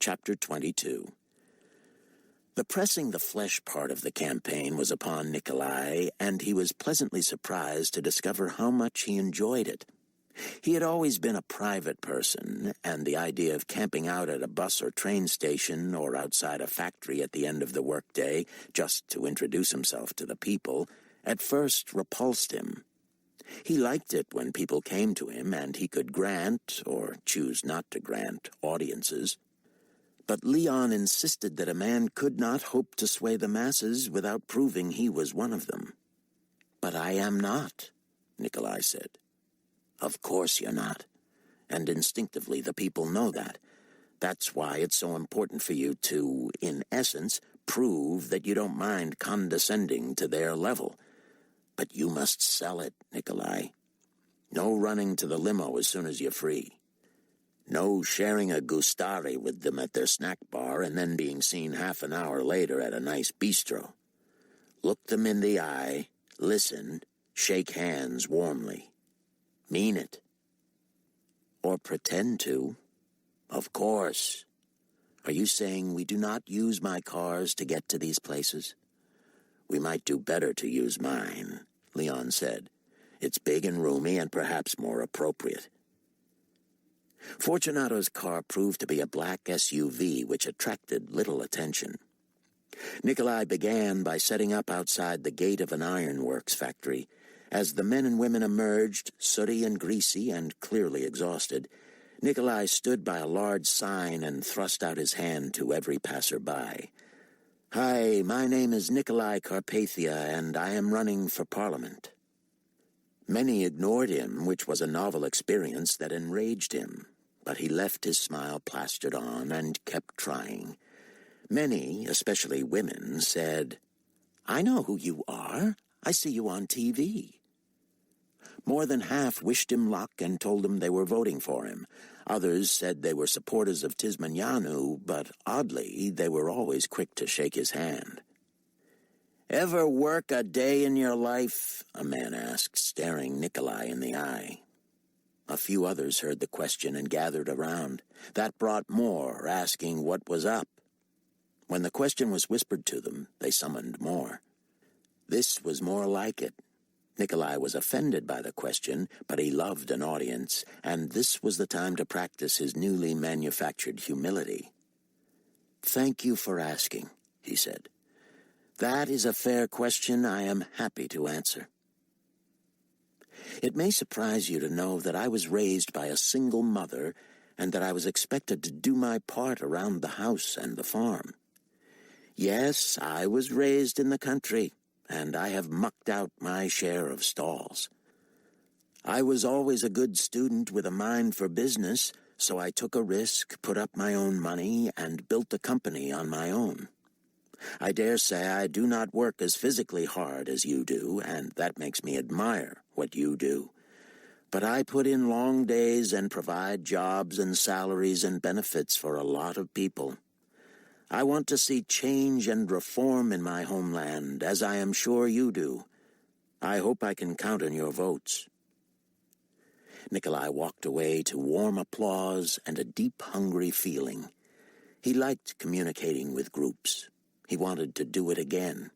Chapter 22. The pressing the flesh part of the campaign was upon Nikolai, and he was pleasantly surprised to discover how much he enjoyed it. He had always been a private person, and the idea of camping out at a bus or train station or outside a factory at the end of the workday, just to introduce himself to the people, at first repulsed him. He liked it when people came to him and he could grant, or choose not to grant, audiences. But Leon insisted that a man could not hope to sway the masses without proving he was one of them. "But I am not," Nikolai said. "Of course you're not. And instinctively the people know that. That's why it's so important for you to, in essence, prove that you don't mind condescending to their level. But you must sell it, Nikolai. No running to the limo as soon as you're free. No sharing a gustari with them at their snack bar and then being seen half an hour later at a nice bistro. Look them in the eye, listen, shake hands warmly. Mean it. Or pretend to. Of course. Are you saying we do not use my cars to get to these places?" "We might do better to use mine," Leon said. "It's big and roomy and perhaps more appropriate." Fortunato's car proved to be a black SUV, which attracted little attention. Nikolai began by setting up outside the gate of an ironworks factory. As the men and women emerged, sooty and greasy and clearly exhausted, Nikolai stood by a large sign and thrust out his hand to every passer-by. "Hi, my name is Nikolai Carpathia, and I am running for Parliament." Many ignored him, which was a novel experience that enraged him, but he left his smile plastered on and kept trying. Many, especially women, said, "I know who you are. I see you on TV." More than half wished him luck and told him they were voting for him. Others said they were supporters of Tismanianu, but oddly, they were always quick to shake his hand. "Ever work a day in your life?" a man asked, staring Nikolai in the eye. A few others heard the question and gathered around. That brought more, asking what was up. When the question was whispered to them, they summoned more. This was more like it. Nikolai was offended by the question, but he loved an audience, and this was the time to practice his newly manufactured humility. "Thank you for asking," he said. "That is a fair question I am happy to answer. It may surprise you to know that I was raised by a single mother and that I was expected to do my part around the house and the farm. Yes, I was raised in the country, and I have mucked out my share of stalls. I was always a good student with a mind for business, so I took a risk, put up my own money, and built a company on my own. I dare say I do not work as physically hard as you do, and that makes me admire what you do. But I put in long days and provide jobs and salaries and benefits for a lot of people. I want to see change and reform in my homeland, as I am sure you do. I hope I can count on your votes." Nikolai walked away to warm applause and a deep, hungry feeling. He liked communicating with groups. He wanted to do it again.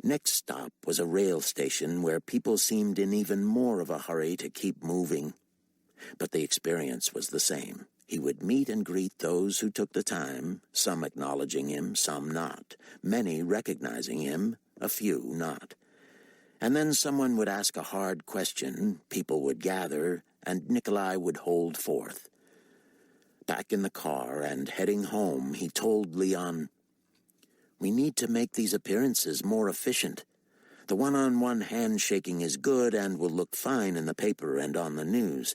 Next stop was a rail station where people seemed in even more of a hurry to keep moving. But the experience was the same. He would meet and greet those who took the time, some acknowledging him, some not, many recognizing him, a few not. And then someone would ask a hard question, people would gather, and Nikolai would hold forth. Back in the car and heading home, he told Leon, "We need to make these appearances more efficient. The one-on-one handshaking is good and will look fine in the paper and on the news.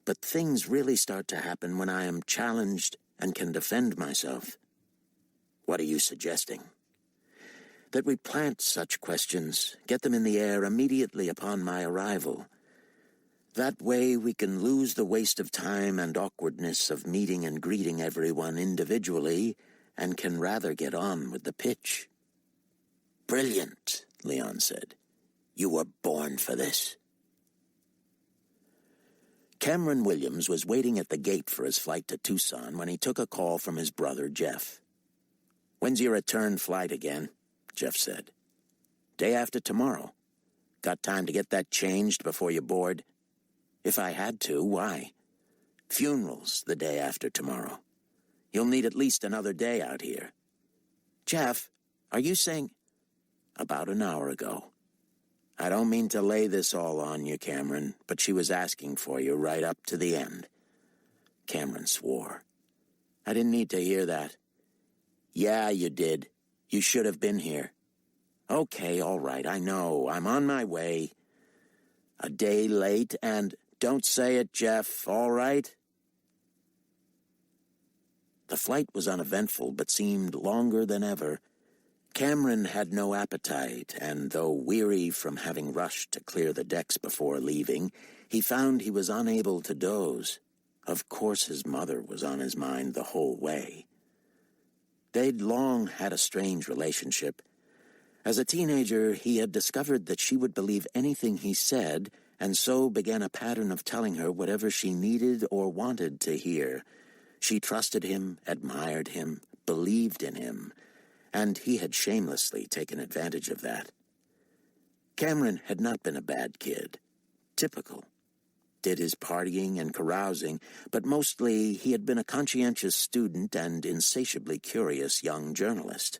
But things really start to happen when I am challenged and can defend myself." "What are you suggesting?" "That we plant such questions, get them in the air immediately upon my arrival. That way we can lose the waste of time and awkwardness of meeting and greeting everyone individually, and can rather get on with the pitch." "Brilliant," Leon said. "You were born for this." Cameron Williams was waiting at the gate for his flight to Tucson when he took a call from his brother, Jeff. "When's your return flight again?" Jeff said. "Day after tomorrow. Got time to get that changed before you board?" "If I had to, why?" "Funeral's the day after tomorrow. You'll need at least another day out here." "Jeff, are you saying—" "About an hour ago. I don't mean to lay this all on you, Cameron, but she was asking for you right up to the end." Cameron swore. "I didn't need to hear that." "Yeah, you did. You should have been here." "Okay, all right, I know. I'm on my way." "A day late and—" "Don't say it, Jeff, all right?" The flight was uneventful, but seemed longer than ever. Cameron had no appetite, and though weary from having rushed to clear the decks before leaving, he found he was unable to doze. Of course his mother was on his mind the whole way. They'd long had a strange relationship. As a teenager, he had discovered that she would believe anything he said, and so began a pattern of telling her whatever she needed or wanted to hear. She trusted him, admired him, believed in him, and he had shamelessly taken advantage of that. Cameron had not been a bad kid. Typical. Did his partying and carousing, but mostly he had been a conscientious student and insatiably curious young journalist.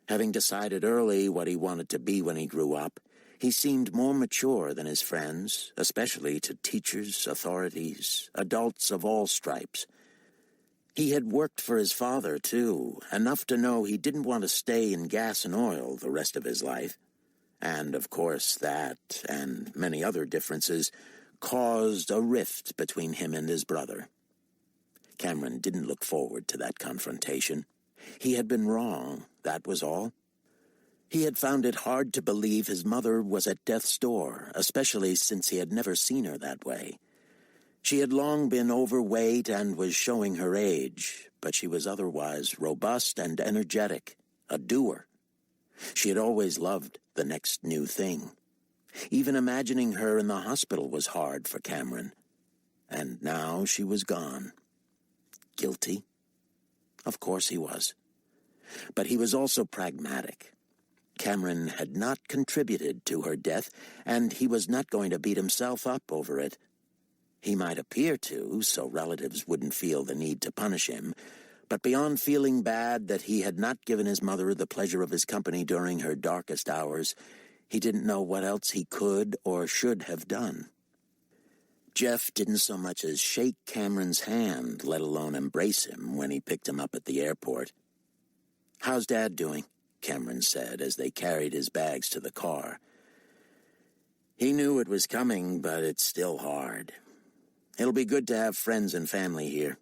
Having decided early what he wanted to be when he grew up, he seemed more mature than his friends, especially to teachers, authorities, adults of all stripes. He had worked for his father, too, enough to know he didn't want to stay in gas and oil the rest of his life. And, of course, that, and many other differences, caused a rift between him and his brother. Cameron didn't look forward to that confrontation. He had been wrong, that was all. He had found it hard to believe his mother was at death's door, especially since he had never seen her that way. She had long been overweight and was showing her age, but she was otherwise robust and energetic, a doer. She had always loved the next new thing. Even imagining her in the hospital was hard for Cameron. And now she was gone. Guilty? Of course he was. But he was also pragmatic. Cameron had not contributed to her death, and he was not going to beat himself up over it. He might appear to, so relatives wouldn't feel the need to punish him, but beyond feeling bad that he had not given his mother the pleasure of his company during her darkest hours, he didn't know what else he could or should have done. Jeff didn't so much as shake Cameron's hand, let alone embrace him, when he picked him up at the airport. "How's Dad doing?" Cameron said as they carried his bags to the car. "He knew it was coming, but it's still hard. It'll be good to have friends and family here."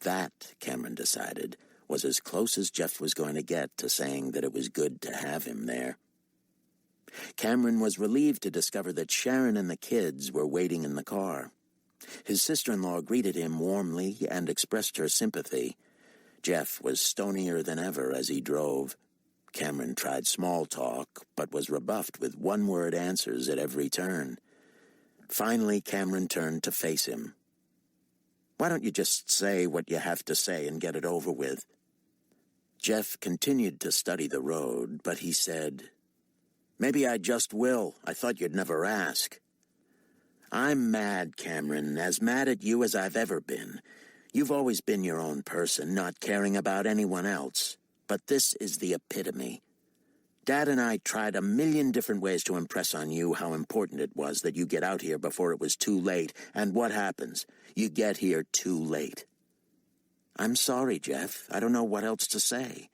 That, Cameron decided, was as close as Jeff was going to get to saying that it was good to have him there. Cameron was relieved to discover that Sharon and the kids were waiting in the car. His sister-in-law greeted him warmly and expressed her sympathy. Jeff was stonier than ever as he drove. Cameron tried small talk, but was rebuffed with one-word answers at every turn. Finally, Cameron turned to face him. "Why don't you just say what you have to say and get it over with?" Jeff continued to study the road, but he said, "Maybe I just will. I thought you'd never ask." "I'm mad, Cameron, as mad at you as I've ever been. You've always been your own person, not caring about anyone else. But this is the epitome. Dad and I tried a million different ways to impress on you how important it was that you get out here before it was too late, and what happens? You get here too late." "I'm sorry, Jeff. I don't know what else to say."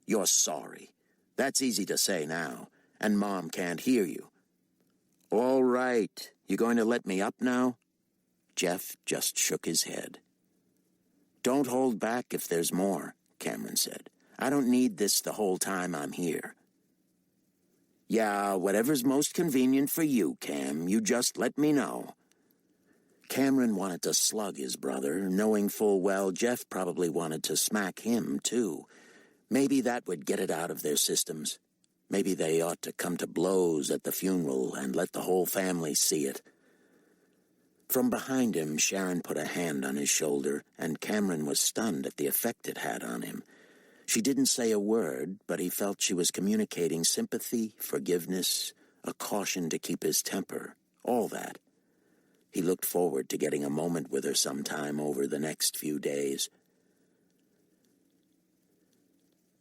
"You're sorry. That's easy to say now, and Mom can't hear you." "All right. You going to let me up now?" Jeff just shook his head. "Don't hold back if there's more," Cameron said. "I don't need this the whole time I'm here." "Yeah, whatever's most convenient for you, Cam. You just let me know." Cameron wanted to slug his brother, knowing full well Jeff probably wanted to smack him, too. Maybe that would get it out of their systems. Maybe they ought to come to blows at the funeral and let the whole family see it. From behind him, Sharon put a hand on his shoulder, and Cameron was stunned at the effect it had on him. She didn't say a word, but he felt she was communicating sympathy, forgiveness, a caution to keep his temper, all that. He looked forward to getting a moment with her sometime over the next few days.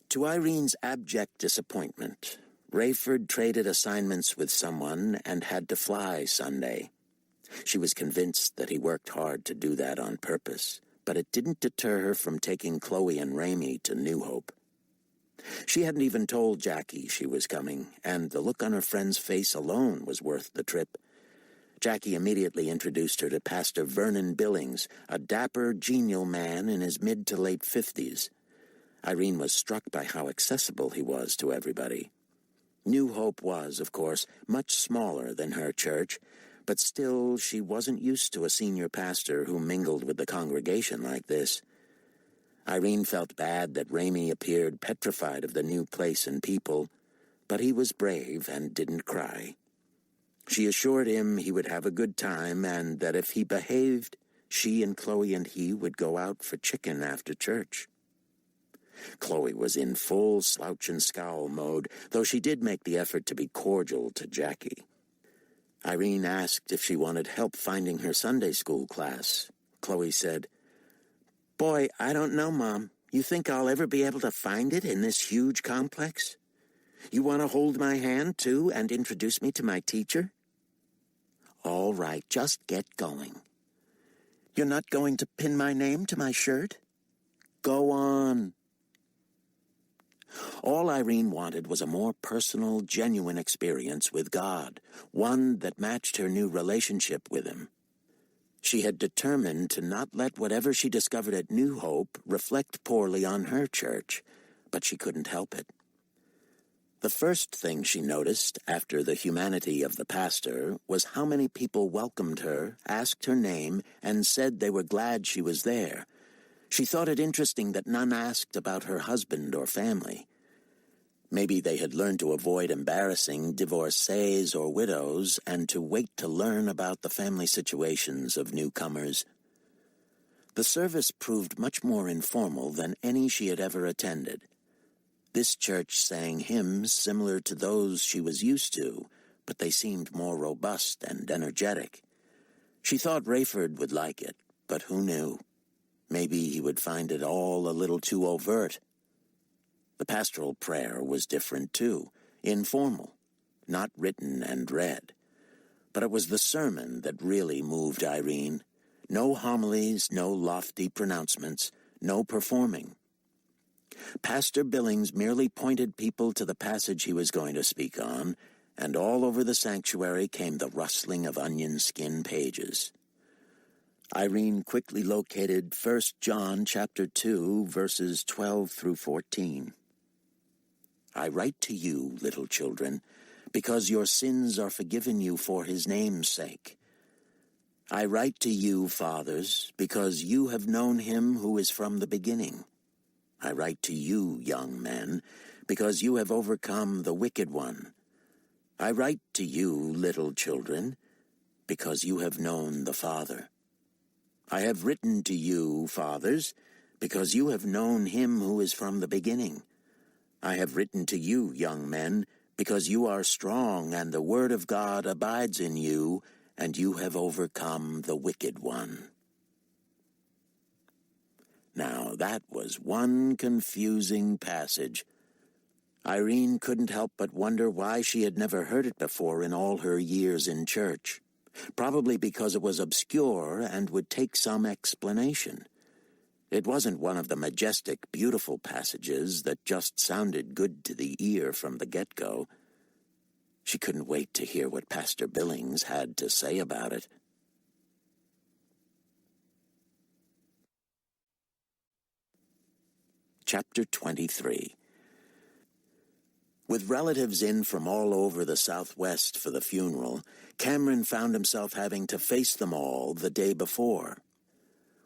To Irene's abject disappointment, Rayford traded assignments with someone and had to fly Sunday. She was convinced that he worked hard to do that on purpose, but it didn't deter her from taking Chloe and Ramey to New Hope. She hadn't even told Jackie she was coming, and the look on her friend's face alone was worth the trip. Jackie immediately introduced her to Pastor Vernon Billings, a dapper, genial man in his mid to late 50s. Irene was struck by how accessible he was to everybody. New Hope was, of course, much smaller than her church, but still she wasn't used to a senior pastor who mingled with the congregation like this. Irene felt bad that Ramey appeared petrified of the new place and people, but he was brave and didn't cry. She assured him he would have a good time and that if he behaved, she and Chloe and he would go out for chicken after church. Chloe was in full slouch and scowl mode, though she did make the effort to be cordial to Jackie. Irene asked if she wanted help finding her Sunday school class. Chloe said, "Boy, I don't know, Mom. You think I'll ever be able to find it in this huge complex? You want to hold my hand, too, and introduce me to my teacher?" "All right, just get going." "You're not going to pin my name to my shirt?" "Go on." All Irene wanted was a more personal, genuine experience with God, one that matched her new relationship with him. She had determined to not let whatever she discovered at New Hope reflect poorly on her church, but she couldn't help it. The first thing she noticed, after the humanity of the pastor, was how many people welcomed her, asked her name, and said they were glad she was there. She thought it interesting that none asked about her husband or family. Maybe they had learned to avoid embarrassing divorcees or widows and to wait to learn about the family situations of newcomers. The service proved much more informal than any she had ever attended. This church sang hymns similar to those she was used to, but they seemed more robust and energetic. She thought Rayford would like it, but who knew? Maybe he would find it all a little too overt. The pastoral prayer was different, too, informal, not written and read. But it was the sermon that really moved Irene. No homilies, no lofty pronouncements, no performing. Pastor Billings merely pointed people to the passage he was going to speak on, and all over the sanctuary came the rustling of onion skin pages. Irene quickly located 1 John chapter 2, verses 12 through 14. "I write to you, little children, because your sins are forgiven you for his name's sake. I write to you, fathers, because you have known him who is from the beginning. I write to you, young men, because you have overcome the wicked one. I write to you, little children, because you have known the Father. I have written to you, fathers, because you have known him who is from the beginning. I have written to you, young men, because you are strong and the word of God abides in you, and you have overcome the wicked one." Now, that was one confusing passage. Irene couldn't help but wonder why she had never heard it before in all her years in church. Probably because it was obscure and would take some explanation. It wasn't one of the majestic, beautiful passages that just sounded good to the ear from the get-go. She couldn't wait to hear what Pastor Billings had to say about it. Chapter 23. With relatives in from all over the Southwest for the funeral, Cameron found himself having to face them all the day before.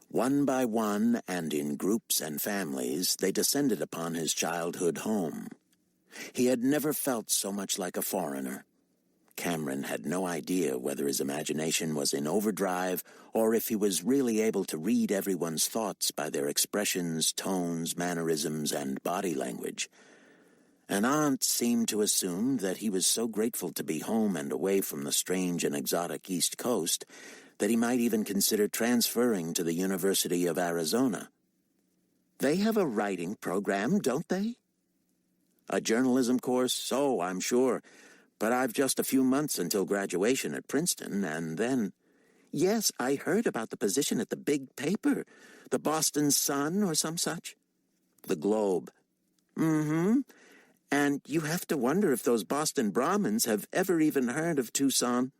One by one, and in groups and families, they descended upon his childhood home. He had never felt so much like a foreigner. Cameron had no idea whether his imagination was in overdrive or if he was really able to read everyone's thoughts by their expressions, tones, mannerisms, and body language. An aunt seemed to assume that he was so grateful to be home and away from the strange and exotic East Coast that he might even consider transferring to the University of Arizona. They have a writing program, don't they? A journalism course? Oh, I'm sure. But I've just a few months until graduation at Princeton, and then... Yes, I heard about the position at the big paper. The Boston Sun or some such? The Globe. Mm-hmm. And you have to wonder if those Boston Brahmins have ever even heard of Tucson.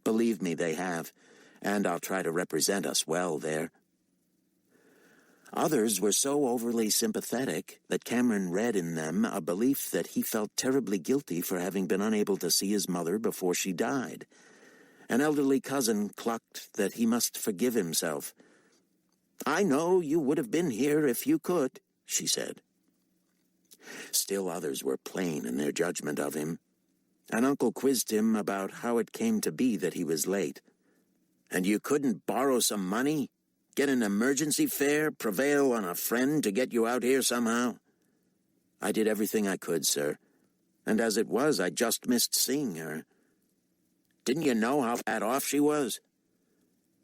Believe me, they have, and I'll try to represent us well there. Others were so overly sympathetic that Cameron read in them a belief that he felt terribly guilty for having been unable to see his mother before she died. An elderly cousin clucked that he must forgive himself. "I know you would have been here if you could," she said. Still others were plain in their judgment of him. An uncle quizzed him about how it came to be that he was late. "And you couldn't borrow some money? Get an emergency fare? Prevail on a friend to get you out here somehow?" "I did everything I could, sir. And as it was, I just missed seeing her." "Didn't you know how bad off she was?"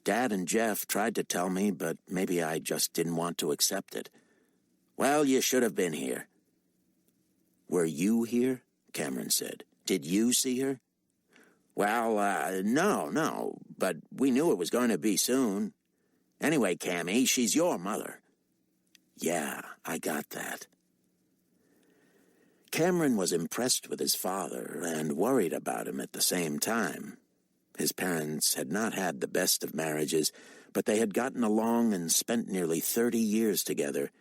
"Dad and Jeff tried to tell me, but maybe I just didn't want to accept it." "Well, you should have been here." "Were you here?" Cameron said. "Did you see her?" "Well, no, but we knew it was going to be soon. Anyway, Cammy, she's your mother." "Yeah, I got that." Cameron was impressed with his father and worried about him at the same time. His parents had not had the best of marriages, but they had gotten along and spent nearly 30 years together.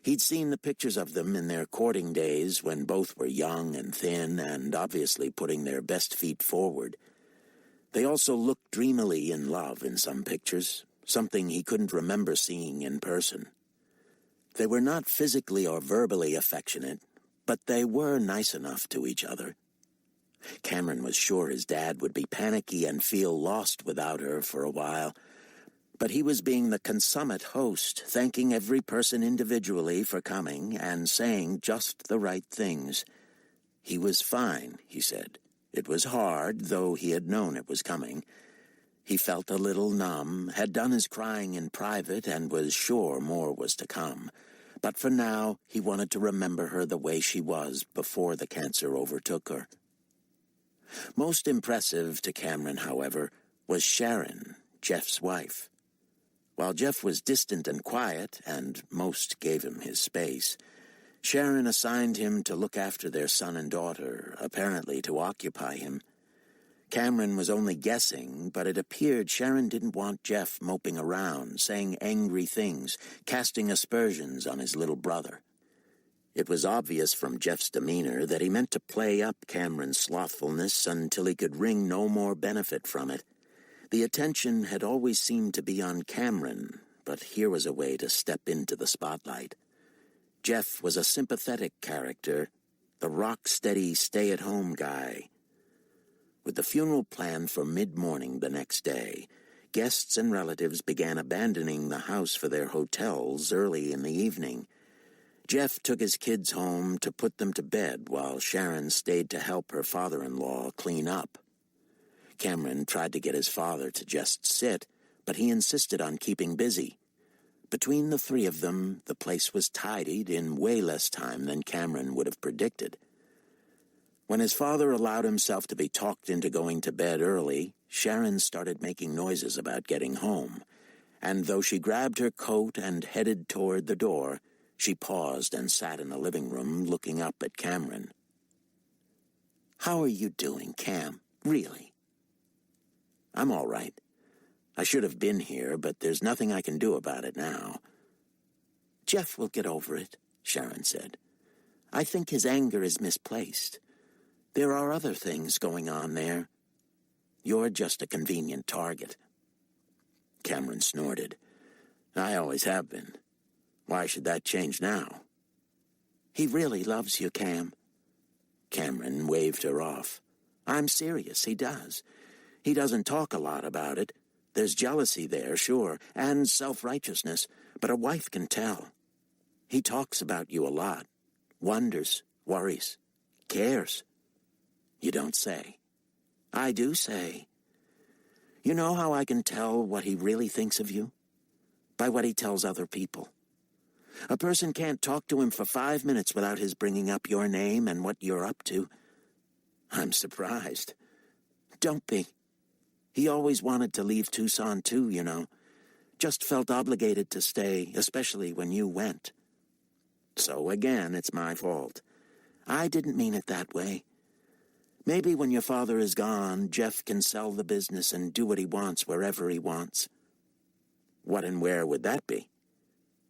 He'd seen the pictures of them in their courting days when both were young and thin and obviously putting their best feet forward. They also looked dreamily in love in some pictures, something he couldn't remember seeing in person. They were not physically or verbally affectionate, but they were nice enough to each other. Cameron was sure his dad would be panicky and feel lost without her for a while, but he was being the consummate host, thanking every person individually for coming and saying just the right things. He was fine, he said. It was hard, though he had known it was coming. He felt a little numb, had done his crying in private, and was sure more was to come. But for now, he wanted to remember her the way she was before the cancer overtook her. Most impressive to Cameron, however, was Sharon, Jeff's wife. While Jeff was distant and quiet, and most gave him his space, Sharon assigned him to look after their son and daughter, apparently to occupy him. Cameron was only guessing, but it appeared Sharon didn't want Jeff moping around, saying angry things, casting aspersions on his little brother. It was obvious from Jeff's demeanor that he meant to play up Cameron's slothfulness until he could wring no more benefit from it. The attention had always seemed to be on Cameron, but here was a way to step into the spotlight. Jeff was a sympathetic character, the rock-steady, stay-at-home guy. With the funeral planned for mid-morning the next day, guests and relatives began abandoning the house for their hotels early in the evening. Jeff took his kids home to put them to bed while Sharon stayed to help her father-in-law clean up. Cameron tried to get his father to just sit, but he insisted on keeping busy. Between the three of them, the place was tidied in way less time than Cameron would have predicted. When his father allowed himself to be talked into going to bed early, Sharon started making noises about getting home, and though she grabbed her coat and headed toward the door, she paused and sat in the living room looking up at Cameron. "How are you doing, Cam? Really?" "I'm all right. I should have been here, but there's nothing I can do about it now." "Jeff will get over it," Sharon said. "I think his anger is misplaced. There are other things going on there. You're just a convenient target." Cameron snorted. "I always have been. Why should that change now?" "He really loves you, Cam." Cameron waved her off. I'm serious, he does. He doesn't talk a lot about it. There's jealousy there, sure, and self-righteousness, but a wife can tell. He talks about you a lot, wonders, worries, cares. You don't say. I do say. You know how I can tell what he really thinks of you? By what he tells other people. A person can't talk to him for 5 minutes without his bringing up your name and what you're up to. I'm surprised. Don't be. He always wanted to leave Tucson too, you know. Just felt obligated to stay, especially when you went. So again, it's my fault. I didn't mean it that way. Maybe when your father is gone, Jeff can sell the business and do what he wants wherever he wants. What and where would that be?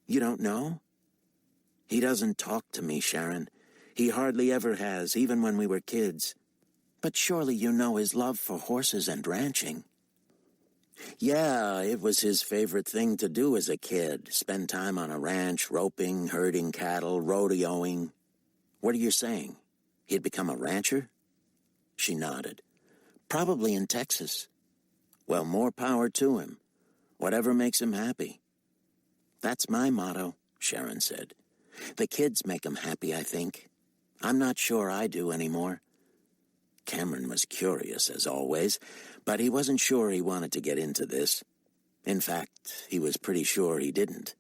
You don't know? He doesn't talk to me, Sharon. He hardly ever has, even when we were kids. But surely you know his love for horses and ranching. Yeah, it was his favorite thing to do as a kid. Spend time on a ranch, roping, herding cattle, rodeoing. What are you saying? He'd become a rancher? She nodded. Probably in Texas. Well, more power to him. Whatever makes him happy. That's my motto, Sharon said. The kids make him happy, I think. I'm not sure I do anymore. Cameron was curious, as always, but he wasn't sure he wanted to get into this. In fact, he was pretty sure he didn't.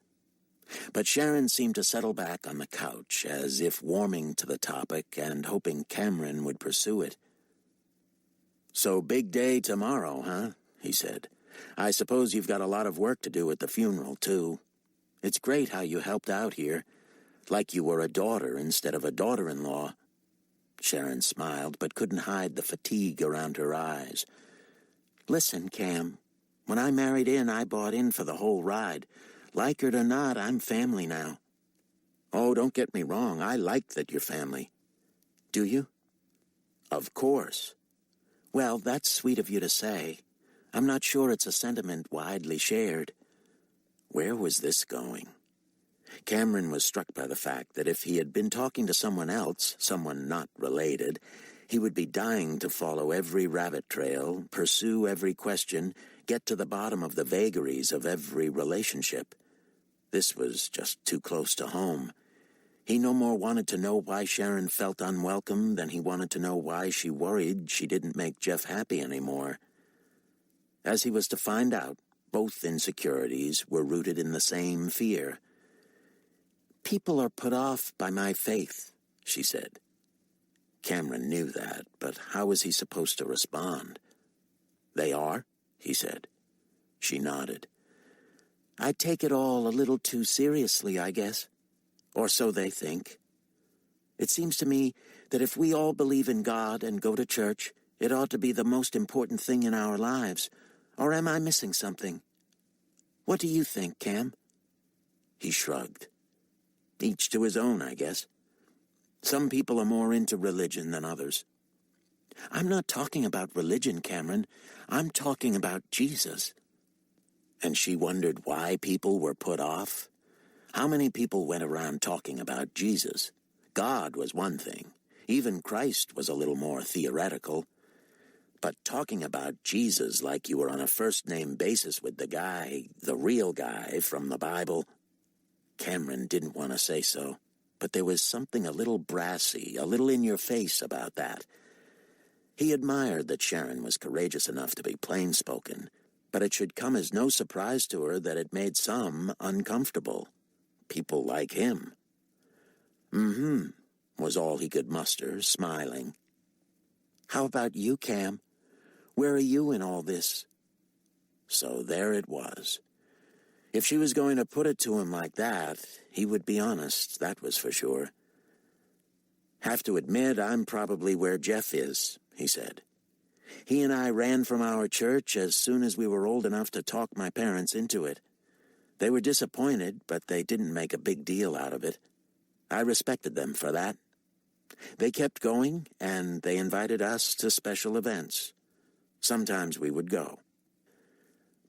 But Sharon seemed to settle back on the couch, as if warming to the topic and hoping Cameron would pursue it. So big day tomorrow, huh? He said. I suppose you've got a lot of work to do at the funeral, too. It's great how you helped out here, like you were a daughter instead of a daughter-in-law. Sharon smiled, but couldn't hide the fatigue around her eyes. Listen, Cam, when I married in, I bought in for the whole ride. Like it or not, I'm family now. Oh, don't get me wrong, I like that you're family. Do you? Of course. Well, that's sweet of you to say. I'm not sure it's a sentiment widely shared. Where was this going? Cameron was struck by the fact that if he had been talking to someone else, someone not related, he would be dying to follow every rabbit trail, pursue every question, get to the bottom of the vagaries of every relationship. This was just too close to home. He no more wanted to know why Sharon felt unwelcome than he wanted to know why she worried she didn't make Jeff happy anymore. As he was to find out, both insecurities were rooted in the same fear. People are put off by my faith, she said. Cameron knew that, but how was he supposed to respond? They are, he said. She nodded. I take it all a little too seriously, I guess. Or so they think. It seems to me that if we all believe in God and go to church, it ought to be the most important thing in our lives. Or am I missing something? What do you think, Cam? He shrugged. Each to his own, I guess. Some people are more into religion than others. I'm not talking about religion, Cameron. I'm talking about Jesus. And she wondered why people were put off. How many people went around talking about Jesus? God was one thing. Even Christ was a little more theoretical. But talking about Jesus like you were on a first-name basis with the guy, the real guy from the Bible. Cameron didn't want to say so, but there was something a little brassy, a little in your face about that. He admired that Sharon was courageous enough to be plain-spoken, but it should come as no surprise to her that it made some uncomfortable. People like him. Mm-hmm, was all he could muster, smiling. How about you, Cam? Where are you in all this? So there it was. If she was going to put it to him like that, he would be honest, that was for sure. Have to admit, I'm probably where Jeff is, he said. He and I ran from our church as soon as we were old enough to talk my parents into it. They were disappointed, but they didn't make a big deal out of it. I respected them for that. They kept going, and they invited us to special events. Sometimes we would go.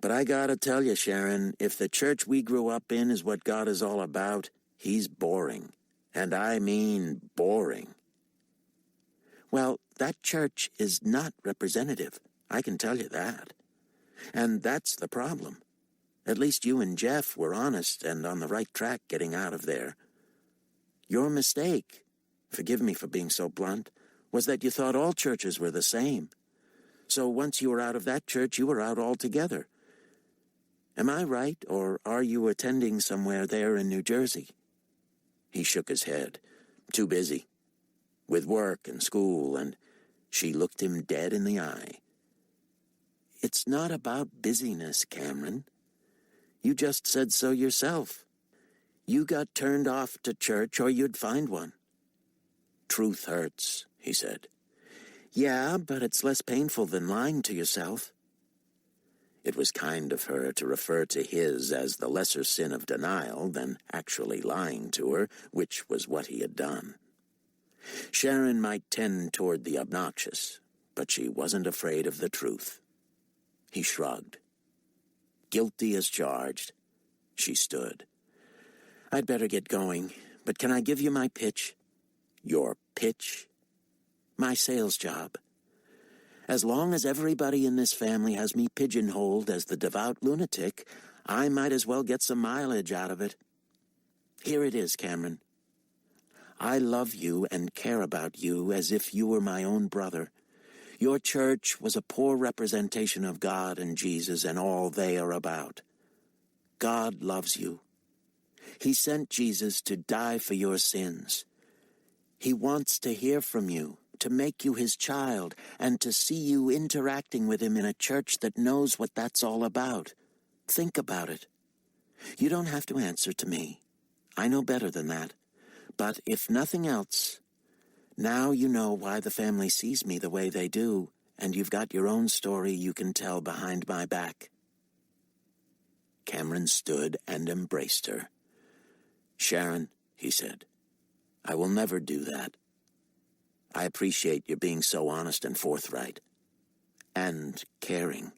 But I gotta tell you, Sharon, if the church we grew up in is what God is all about, he's boring. And I mean boring. Well, that church is not representative. I can tell you that. And that's the problem. At least you and Jeff were honest and on the right track getting out of there. Your mistake, forgive me for being so blunt, was that you thought all churches were the same. So once you were out of that church, you were out altogether. Am I right, or are you attending somewhere there in New Jersey? He shook his head. Too busy. With work and school, and she looked him dead in the eye. It's not about busyness, Cameron. You just said so yourself. You got turned off to church or you'd find one. Truth hurts, he said. Yeah, but it's less painful than lying to yourself. It was kind of her to refer to his as the lesser sin of denial than actually lying to her, which was what he had done. Sharon might tend toward the obnoxious, but she wasn't afraid of the truth. He shrugged. Guilty as charged. She stood. I'd better get going, but can I give you my pitch? Your pitch? My sales job. As long as everybody in this family has me pigeonholed as the devout lunatic, I might as well get some mileage out of it. Here it is, Cameron. I love you and care about you as if you were my own brother. Your church was a poor representation of God and Jesus and all they are about. God loves you. He sent Jesus to die for your sins. He wants to hear from you, to make you his child, and to see you interacting with him in a church that knows what that's all about. Think about it. You don't have to answer to me. I know better than that. But if nothing else, now you know why the family sees me the way they do, and you've got your own story you can tell behind my back. Cameron stood and embraced her. Sharon, he said, I will never do that. I appreciate your being so honest and forthright. And caring.